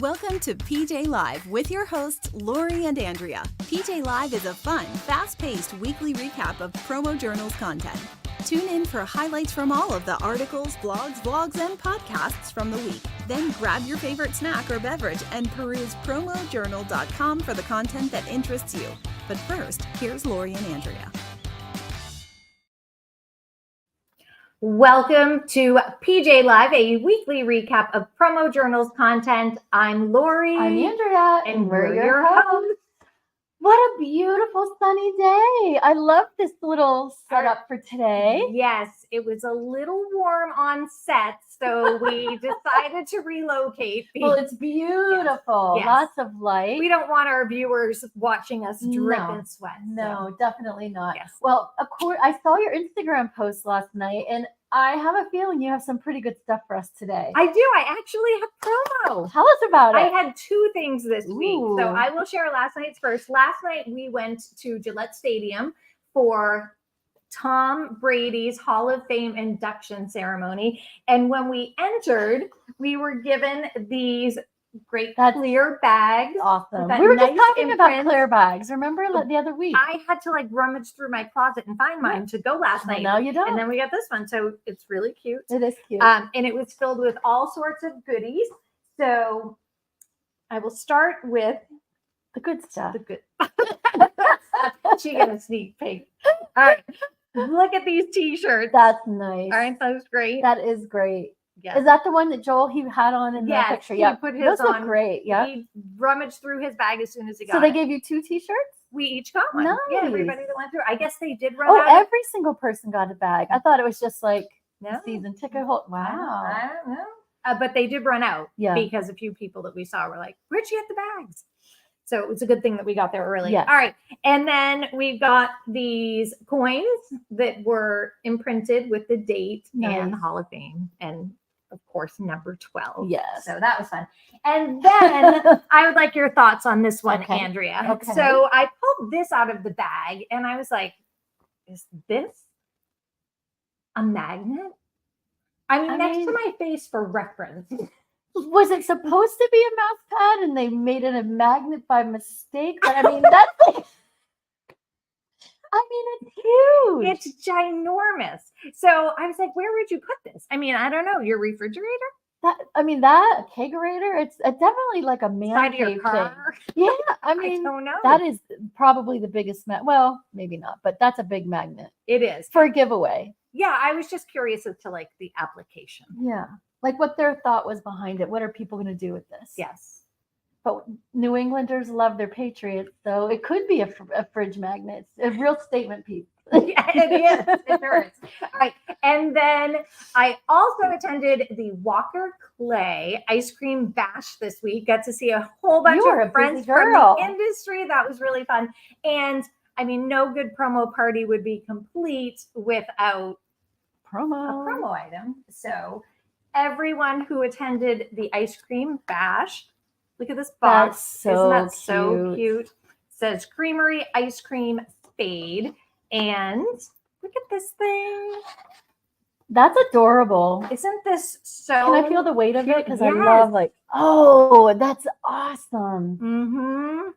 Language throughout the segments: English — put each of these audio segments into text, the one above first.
Welcome to PJ Live with your hosts, Laurie and Andrea. PJ Live is a fun, fast-paced weekly recap of PromoJournal's content. Tune in for highlights from all of the articles, blogs, vlogs, and podcasts from the week. Then grab your favorite snack or beverage and peruse PromoJournal.com for the content that interests you. But first, here's Laurie and Andrea. Welcome to PJ Live, a weekly recap of PromoJournal's content. I'm Laurie. I'm Andrea. And we're your hosts. What a beautiful sunny day. I love this little setup for today. Yes, it was a little warm on set, so we decided to relocate. Well, it's beautiful. Yes. Lots of light. We don't want our viewers watching us drip and sweat. No, definitely not. Yes. Well, of course, I saw your Instagram post last night, and I have a feeling you have some pretty good stuff for us today. I do. I actually have promo. Tell us about I it. had two things this week. Ooh. So I will share last night's first. Last night we went to Gillette Stadium for Tom Brady's Hall of Fame induction ceremony. And when we entered, we were given these great clear bags. Awesome. That We were nice just talking about imprint. clear bags. Remember the other week? I had to rummage through my closet and find mine to go last night. No, you don't. And then we got this one. So it's really cute. It is cute. And it was filled with all sorts of goodies. So I will start with the good stuff. the good. She got a sneak peek. All right. Look at these t-shirts. That's nice. Aren't those great? That is great. Yes. Is that the one that Joel he had on in the Yes, picture? he Yeah, put his those look on. great. Yeah. He rummaged through his bag as soon as he got So they it. gave you 2 t-shirts? We each got one. Yeah, Nice. everybody that went through. I guess they did run Oh, out. every single person got a bag. I thought it was just like No. a season ticket hold. Wow. I don't know. But they did run out. Yeah. Because a few people that we saw were like, "Where'd you get the bags?" So it was a good thing that we got there early. Yes. All right. And then we got these coins that were imprinted with the date and the Nice. Hall of Fame. And of course, number 12. Yes. So that was fun. And then I would like your thoughts on this one, Okay. Andrea. Okay. So I pulled this out of the bag and I was like, is this a magnet? I mean, next to my face for reference. Was it supposed to be a mouse pad and they made it a magnet by mistake? But I mean, that's like, I mean, it's huge. It's ginormous. So I was like, where would you put this? I mean, I don't know, your refrigerator? That a kegerator, it's definitely like a man Side of your cave car? thing. Yeah, I I mean, don't know. that is probably the biggest well, maybe not, but that's a big magnet It is. for a giveaway. Yeah, I was just curious as to the application. Yeah. Like what their thought was behind it. What are people going to do with this? Yes. But New Englanders love their Patriots, so it could be a fridge magnet. It's a real statement piece. Yeah, it is. It sure is. All right. And then I also attended the Walker Clay ice cream bash this week. Got to see a whole bunch You are a of friends busy from girl. the industry. That was really fun. And I mean, no good promo party would be complete without a promo item. So everyone who attended the ice cream bash, look at this box. That's so Isn't that so cute? It says Creamery Ice Cream Spade. And look at this thing. That's adorable. Isn't this so Can I feel the weight of it? Because I Yes. love oh, that's awesome. Mm-hmm.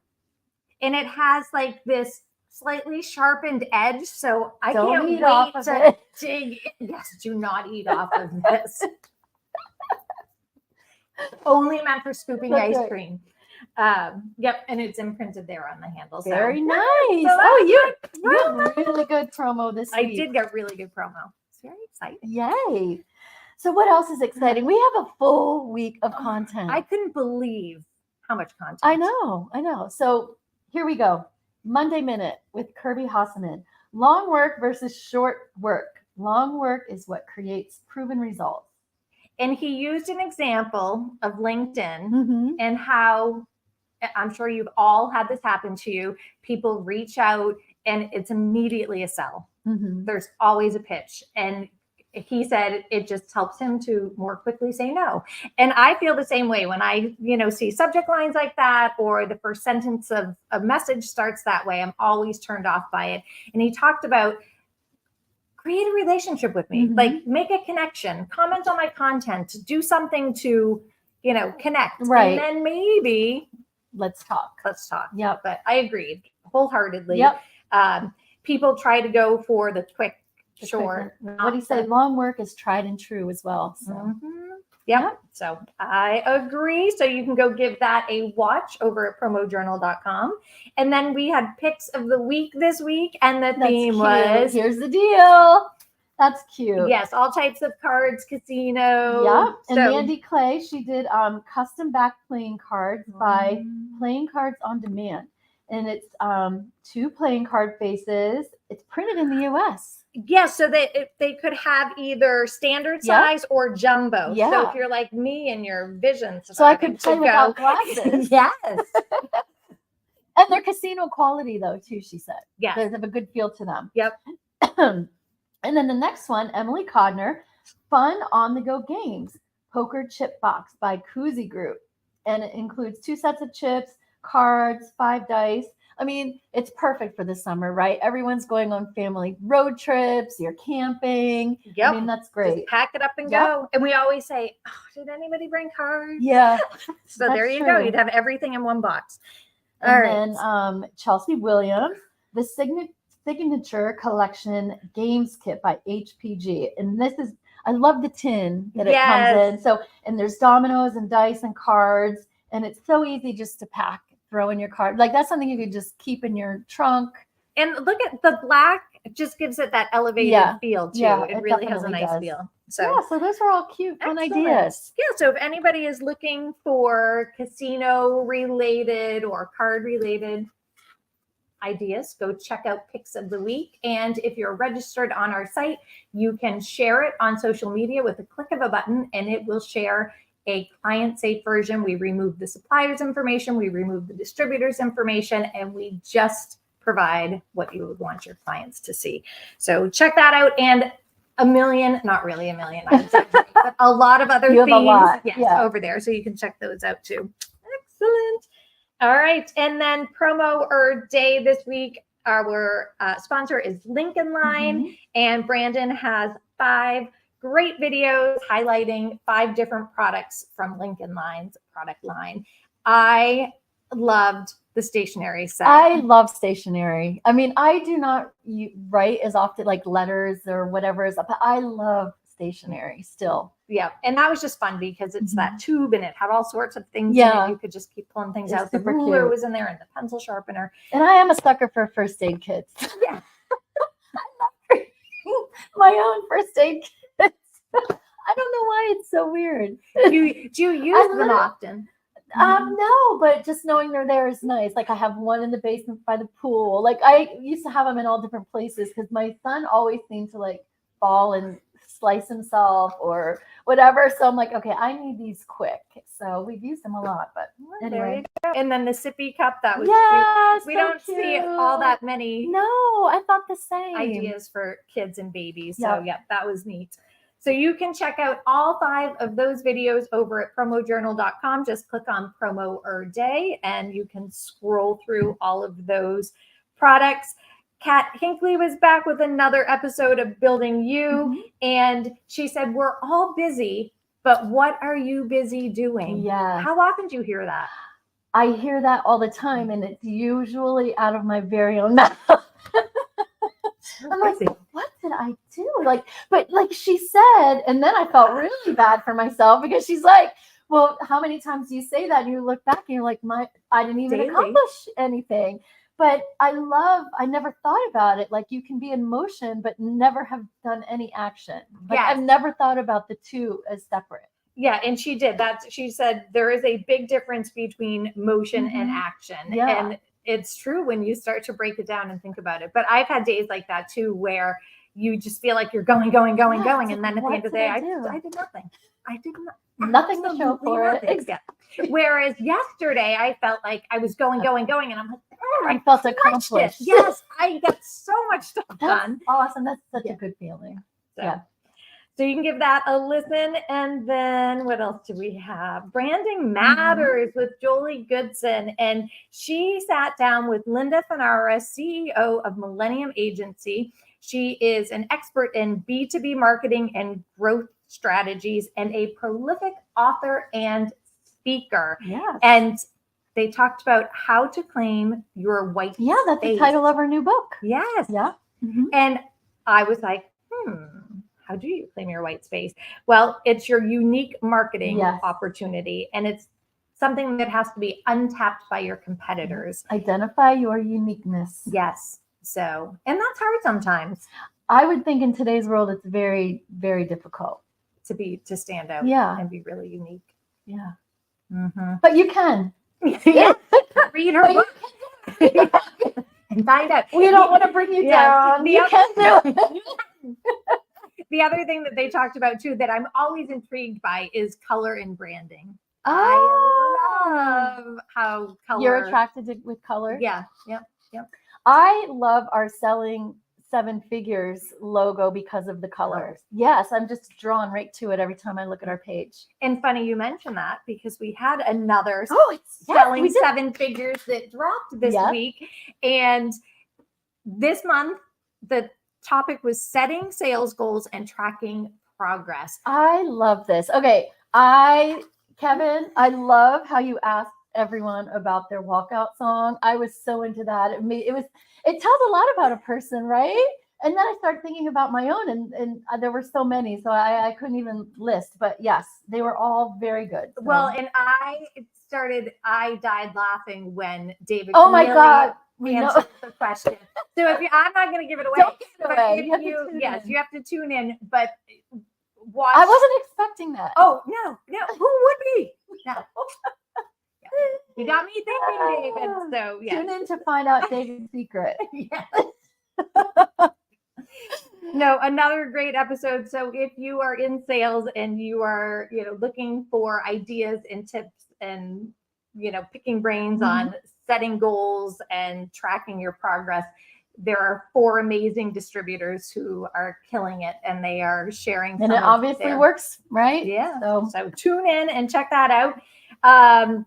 And it has this slightly sharpened edge. So I Don't can't eat wait off of to it. dig. Yes, do not eat off of this. Only meant for scooping That's ice right. cream. Yep, and it's imprinted there on the handle. So Very nice. So Oh, you Well, had really good promo this I week. did get really good promo. It's very exciting. Yay. So what else is exciting? We have a full week of content. I couldn't believe how much content. I know. So here we go. Monday Minute with Kirby Hassanen. Long work versus short work. Long work is what creates proven results. And he used an example of LinkedIn Mm-hmm. and how I'm sure you've all had this happen to you. People reach out and it's immediately a sell. Mm-hmm. There's always a pitch. And he said it just helps him to more quickly say no. And I feel the same way when I, see subject lines like that, or the first sentence of a message starts that way. I'm always turned off by it. And he talked about create a relationship with me, Mm-hmm. make a connection, comment on my content, do something to connect. Right. And then maybe Let's talk. Yep. But I agreed wholeheartedly. Yep. People try to go for the quick, short. What do you say? Long work is tried and true as well. So. Yep. So I agree. So you can go give that a watch over at PromoJournal.com. And then we had picks of the week this week, and the theme was, here's the deal. That's cute. Yes, all types of cards, casino. Yep. And Mandy Clay, she did custom back playing cards by Playing Cards on Demand. And it's 2 playing card faces. It's printed in the US. Yes, so they could have either standard size or jumbo. Yeah. So if you're like me and your vision's so I could play without glasses. Yes. And they're casino quality though, too, she said. Yeah. They have a good feel to them. Yep. And then the next one, Emily Codner, Fun on-the-Go Games, Poker Chip Box by Koozie Group. And it includes 2 sets of chips, cards, 5 dice. I mean, it's perfect for the summer, right? Everyone's going on family road trips, you're camping. Yep. I mean, that's great. Just pack it up and go. And we always say, oh, did anybody bring cards? Yeah. So there you go. You'd have everything in one box. And then Chelsea Williams, the Signature Collection Games Kit by HPG. And this is, I love the tin that it comes in. So, and there's dominoes and dice and cards. And it's so easy just to pack, throw in your card. Like that's something you could just keep in your trunk. And look at the black, it just gives it that elevated feel too. Yeah, it really has a nice feel. So those are all cute, fun ideas. Yeah, so if anybody is looking for casino related or card related ideas, go check out Picks of the Week. And if you're registered on our site, you can share it on social media with a click of a button and it will share a client safe version. We remove the supplier's information, we remove the distributor's information, and we just provide what you would want your clients to see. So check that out. And a million, not really a million, I would say, but a lot of other themes over there. So you can check those out too. Excellent. All right. And then promo or day this week, our sponsor is Lincoln Line, and Brandon has 5 great videos highlighting 5 different products from Lincoln Line's product line. I loved the stationery set. I love stationery. I mean, I do not write as often like letters or whatever is up, but I love stationery still. Yeah. And that was just fun because it's that tube and it had all sorts of things in it. You could just keep pulling things out. The ruler was in there and the pencil sharpener. And I am a sucker for first aid kits. Yeah. I love my own first aid kits. I don't know why it's so weird. Do you use them often? No, but just knowing they're there is nice. Like I have one in the basement by the pool. Like I used to have them in all different places because my son always seemed to like fall and slice himself or whatever. So I'm like, okay, I need these quick. So we've used them a lot, but anyway. And then the sippy cup, that was cute. We don't see all that many. No, I thought the same. Ideas for kids and babies. So yeah, that was neat. So you can check out all 5 of those videos over at PromoJournal.com. Just click on promo or day and you can scroll through all of those products. Kat Hinckley was back with another episode of Building You. And she said, we're all busy, but what are you busy doing? Yeah. How often do you hear that? I hear that all the time, and it's usually out of my very own mouth. I'm like, what did I do? But she said, and then I felt really bad for myself because she's like, well, how many times do you say that? And you look back and you're like, I didn't even accomplish anything. But I never thought about it. Like you can be in motion, but never have done any action. Like I've never thought about the 2 as separate. Yeah, and she did that. She said there is a big difference between motion and action. Yeah. And it's true when you start to break it down and think about it. But I've had days like that too, where you just feel like you're going. And then at the end of the day, I did nothing. I did nothing to show for it. Whereas yesterday, I felt like I was going. And I'm like, I felt accomplished. Yes, I got so much stuff done. Awesome. That's such a good feeling. So you can give that a listen. And then what else do we have? Branding Matters with Jolie Goodson. And she sat down with Linda Fanara, CEO of Millennium Agency. She is an expert in B2B marketing and growth strategies and a prolific author and speaker. Yes. And they talked about how to claim your white Yeah, that's the space. title of her new book. Yes. Yeah. Mm-hmm. And I was like, how do you claim your white space? Well, it's your unique marketing Yes. opportunity. And it's something that has to be untapped by your competitors. Identify your uniqueness. Yes. So, and that's hard sometimes I would think in today's world, it's very, very difficult. to stand out Yeah. and be really unique. Yeah. Mm-hmm. But you can. Yeah. Read her But you book and find out. We don't want to bring you down. You can do it. The other thing that they talked about too that I'm always intrigued by is color and branding. Oh. I love how color. You're attracted to with color. Yeah. Yep. I love our Selling Seven Figures logo because of the colors. Yes, I'm just drawn right to it every time I look at our page. And funny you mention that because we had another it's Selling Seven Figures that dropped this week. And this month, the topic was setting sales goals and tracking progress. I love this. Okay. Kevin, I love how you asked everyone about their walkout song. I was so into that. It tells a lot about a person, right? And then I started thinking about my own, and there were so many, so I couldn't even list. But yes, they were all very good. So. Well, and I died laughing when David. Oh my God. Answered the question. So I'm not going to give it away. Don't give it away. You have to tune in. But watch. I wasn't expecting that. Oh no! Who would be? No. You got me thinking, David. So yeah. Tune in to find out David's secret. No, another great episode. So if you are in sales and you are, looking for ideas and tips and, picking brains on setting goals and tracking your progress, there are 4 amazing distributors who are killing it, and they are sharing. And it obviously works, right? Yeah. So tune in and check that out.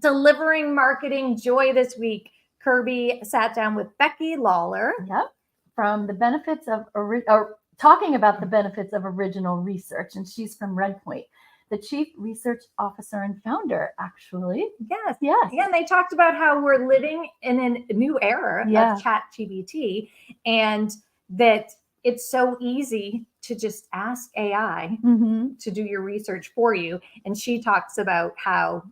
Delivering marketing joy this week. Kirby sat down with Becky Lawler. Yep. From the benefits of talking about the benefits of original research, and she's from Redpoint, the chief research officer and founder, actually. Yes. Yeah, and they talked about how we're living in a new era of ChatGPT, and that it's so easy to just ask AI to do your research for you. And she talks about how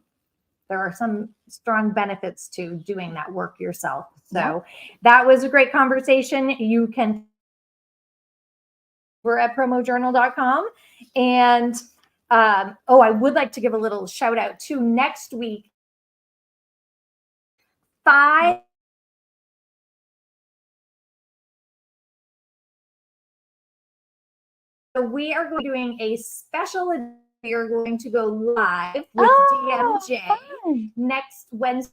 there are some strong benefits to doing that work yourself. So that was a great conversation. You can we're at PromoJournal.com. And I would like to give a little shout out to next week. 5 So we are doing a special. We are going to go live with DMJ next Wednesday.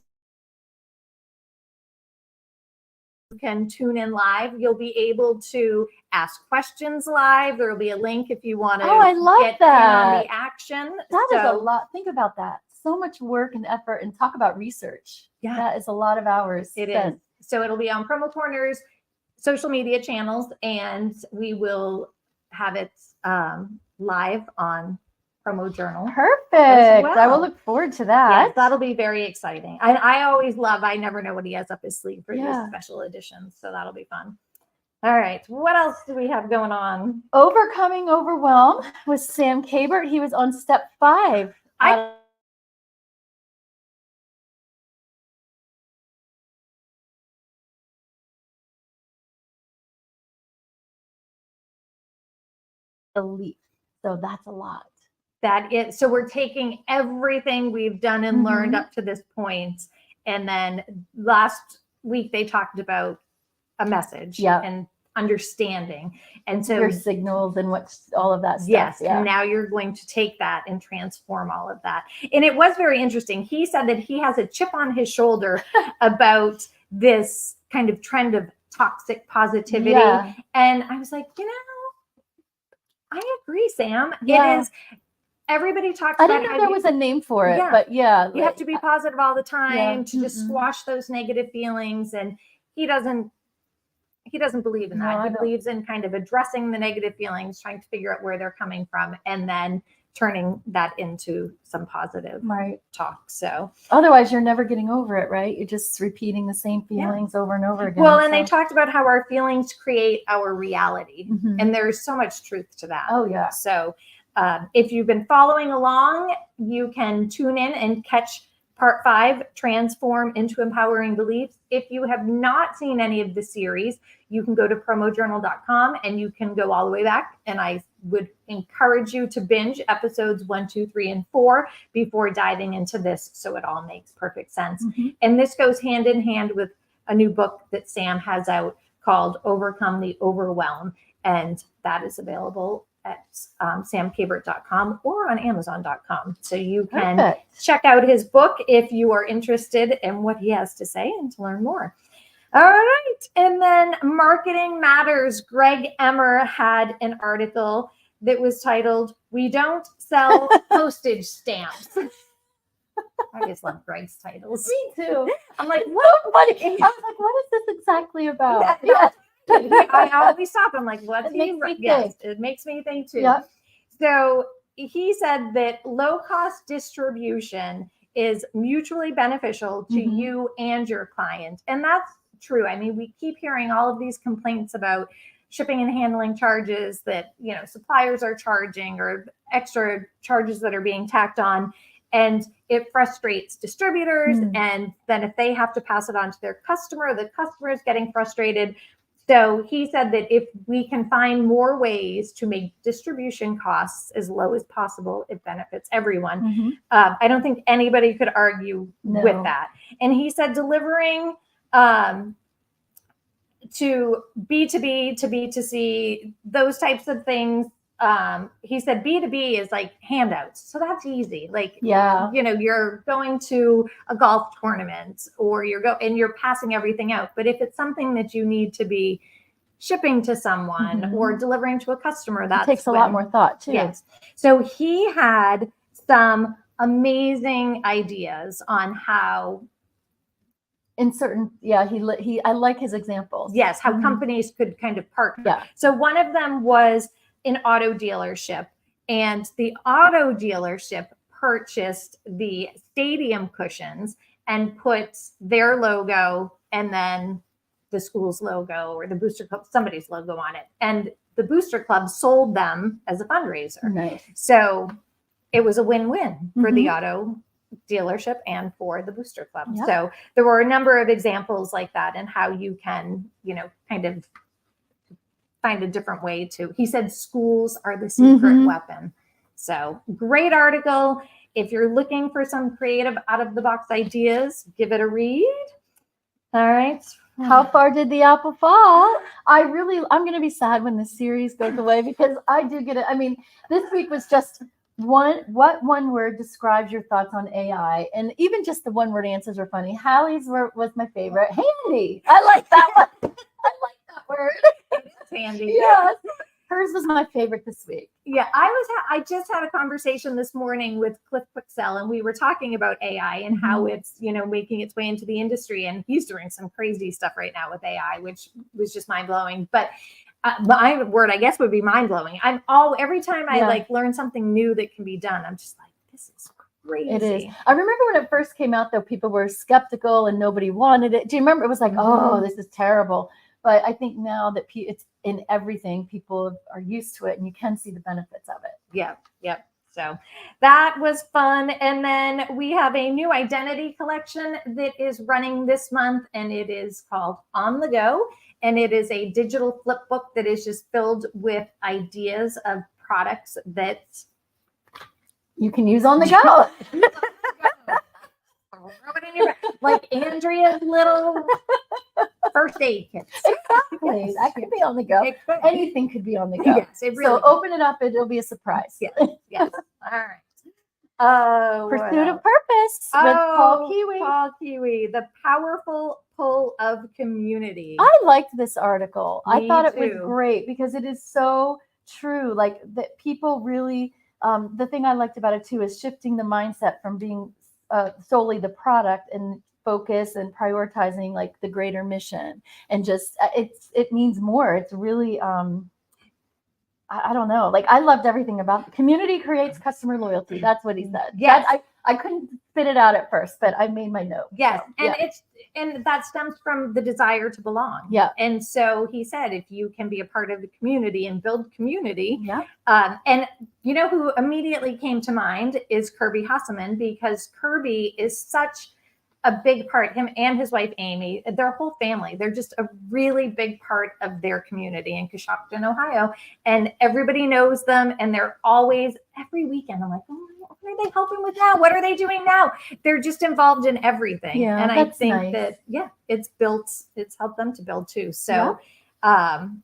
You can tune in live. You'll be able to ask questions live. There will be a link if you want to get in on the action. That is a lot. Think about that. So much work and effort, and talk about research. Yeah. That is a lot of hours. It is. So it'll be on Promo Corner's social media channels, and we will have it live on PromoJournal. Perfect. I will look forward to that. Yes, that'll be very exciting. I always love, I never know what he has up his sleeve for these special editions. So that'll be fun. All right. What else do we have going on? Overcoming Overwhelm with Sam Kabert. He was on step 5. Elite. So that's a lot. So we're taking everything we've done and learned up to this point. And then last week they talked about a message and understanding. And so your signals and what's all of that stuff. Yes. And now you're going to take that and transform all of that. And it was very interesting. He said that he has a chip on his shoulder about this kind of trend of toxic positivity. Yeah. And I was like, I agree, Sam. Yeah. It is. Everybody talks about. I didn't know there was a name for it, but you have to be positive all the time to just squash those negative feelings. And he doesn't believe in that. He believes in kind of addressing the negative feelings, trying to figure out where they're coming from, and then turning that into some positive Right. talk. So Otherwise, you're never getting over it, right? You're just repeating the same feelings over and over again. well, and they talked about how our feelings create our reality, Mhm. and there's so much truth to that. Oh, yeah. So if you've been following along, you can tune in and catch part 5, Transform into Empowering Beliefs. If you have not seen any of the series, you can go to PromoJournal.com and you can go all the way back. And I would encourage you to binge episodes 1, 2, 3, and 4 before diving into this, so it all makes perfect sense. Mhm. And this goes hand in hand with a new book that Sam has out called Overcome the Overwhelm. And that is available at samkabert.com or on amazon.com. So you can Perfect. check out his book if you are interested in what he has to say and to learn more. All right. And then Marketing Matters. Greg Emmer had an article that was titled, "We Don't Sell Postage Stamps." I just love Greg's titles. Me too. I'm like, What? I was like, what is this exactly about? Yeah. I always stop. I'm like, what's It he? makes me Yes, think. it makes me think too. Yep. So he said that low-cost distribution is mutually beneficial to Mhm. you and your client. And that's true. I mean, we keep hearing all of these complaints about shipping and handling charges that, suppliers are charging, or extra charges that are being tacked on. And it frustrates distributors. And then if they have to pass it on to their customer, the customer is getting frustrated. So he said that if we can find more ways to make distribution costs as low as possible, it benefits everyone. Mhm. I don't think anybody could argue No. with that. And he said delivering to B2B, to B2C, those types of things. He said B2B is like handouts. So that's easy. Like, Yeah. you're going to a golf tournament, or you're passing everything out. But if it's something that you need to be shipping to someone Mhm. or delivering to a customer, that takes a lot more thought too. Yes. So he had some amazing ideas on how, In certain, I like his examples. yes, how Mhm. companies could kind of partner. Yeah. So one of them was an auto dealership, and the auto dealership purchased the stadium cushions and put their logo and then the school's logo or the booster club, somebody's logo on it. And the booster club sold them as a fundraiser. Nice. So it was a win-win for the Mhm. auto dealership and for the booster club. Yep. So there were a number of examples like that, and how you can, kind of find a different way to. He said schools are the secret Mhm. weapon. So great article. If you're looking for some creative out of the box ideas, give it a read. All right. How far did the apple fall? I'm going to be sad when this series goes away, because I do get it. I mean, this week was just what one word describes your thoughts on AI? And even just the one word answers are funny. Hallie's was my favorite. Handy. I like that one. I like that word. It's handy. Yes. Hers was my favorite this week. Yeah, I just had a conversation this morning with Cliff Quixell, and we were talking about AI and how it's, making its way into the industry. And he's doing some crazy stuff right now with AI, which was just mind blowing. But my word, I guess, would be mind blowing. Every time I learn something new that can be done, I'm just like, this is crazy. It is. I remember when it first came out, though, people were skeptical and nobody wanted it. Do you remember? It was like, oh, this is terrible. But I think now that it's in everything, people are used to it, and you can see the benefits of it. Yep. So that was fun. And then we have a new identity collection that is running this month, and it is called On the Go. And it is a digital flip book that is just filled with ideas of products that you can use on the go. Like Andrea's little first aid kits. Exactly. That could be on the go. Anything could be on the go. Yes, it really so open it up, it'll be a surprise. Yes. All right. Pursuit of Purpose with Paul Kiwi. Paul Kiwi, the powerful pull of community. I liked this article. I thought it was too. great, because it is so true. Like, that people really, the thing I liked about it too is shifting the mindset from being solely the product, and focus and prioritizing like the greater mission, and just it means more. It's really I don't know. Like, I loved everything about the community creates customer loyalty. That's what he said. Yes. I couldn't spit it out at first, but I made my note. Yes. So, And and that stems from the desire to belong. Yeah. And so he said, if you can be a part of the community and build community, yeah. And you know who immediately came to mind is Kirby Hasseman, because Kirby is such a big part, him and his wife, Amy, their whole family. They're just a really big part of their community in Coshocton, Ohio. And everybody knows them. And they're always, every weekend, I'm like, oh, what are they helping with now? What are they doing now? They're just involved in everything. Yeah, and I think nice. that, it's helped them to build too. So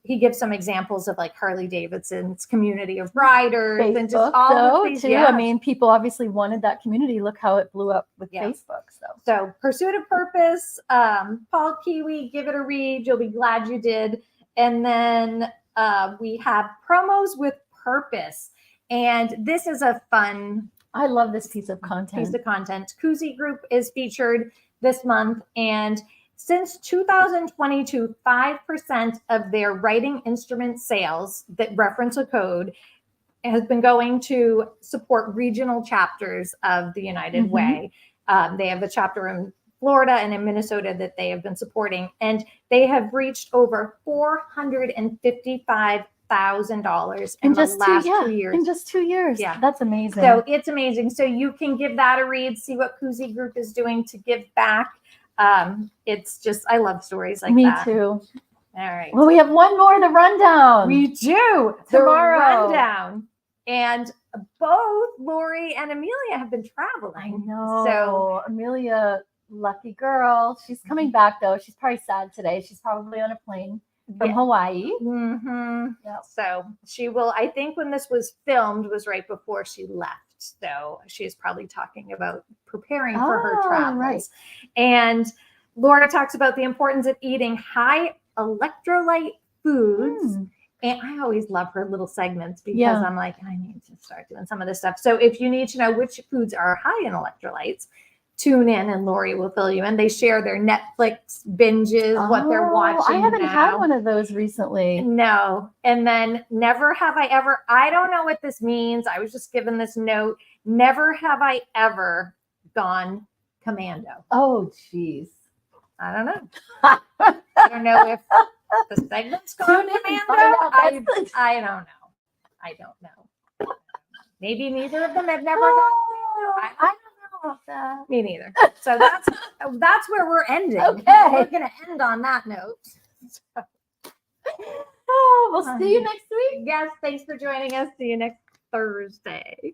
he gives some examples of like Harley Davidson's community of riders Facebook, and just all of these. too. I mean, people obviously wanted that community. Look how it blew up with Facebook. So Pursuit of Purpose, Paul Kiwi, give it a read. You'll be glad you did. And then we have Promos with Purpose. And this is a fun, I love this piece of content. Koozie Group is featured this month. And since 2022, 5% of their writing instrument sales that reference a code has been going to support regional chapters of the United Way. They have a chapter in Florida and in Minnesota that they have been supporting, and they have reached over $455,000 in the last 2 years. In just 2 years. Yeah. That's amazing. So it's amazing. So you can give that a read, see what Koozie Group is doing to give back. It's just, I love stories like that. Me too. All right. Well, we have one more, the rundown. We do. Tomorrow. The rundown. And both Laurie and Amelia have been traveling. I know. So Amelia, lucky girl. She's coming back though. She's probably sad today. She's probably on a plane from Hawaii. Yep. So she will, I think when this was filmed was right before she left. So she's probably talking about preparing for her travels. Right. And Laura talks about the importance of eating high electrolyte foods. And I always love her little segments because I'm like, I need to start doing some of this stuff. So if you need to know which foods are high in electrolytes, tune in and Laurie will fill you in. They share their Netflix binges, what they're watching. I haven't had one of those recently. No. And then never have I ever, I don't know what this means. I was just given this note. Never have I ever gone commando. Oh, geez. I don't know. I don't know if the segment's gone commando. I don't know. Maybe neither of them have never gone commando. I don't know about that. Me neither. So that's where we're ending. Okay. We're going to end on that note. So. We'll see you next week. Yes, thanks for joining us. See you next Thursday.